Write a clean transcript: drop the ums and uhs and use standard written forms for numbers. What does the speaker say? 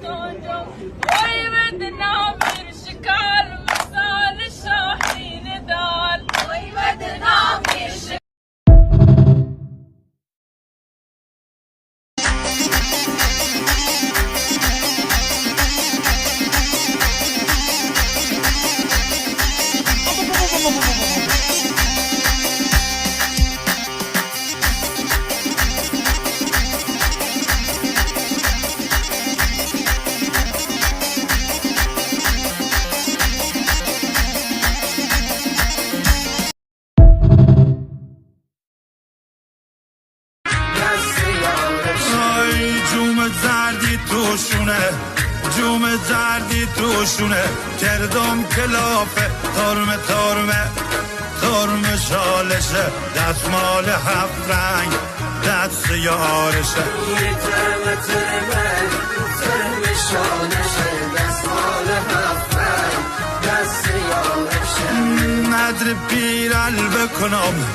دنیا وای بدنا میر شکار مثال شاهین دال وای بدنا میر شکار زردی توشونه جوم زردی توشونه کردم کلافه ترم شالشه دستمال هفت رنگ دست یارشه ترم شالشه دستمال هفت رنگ دست یارشه ندر پیرل بکنم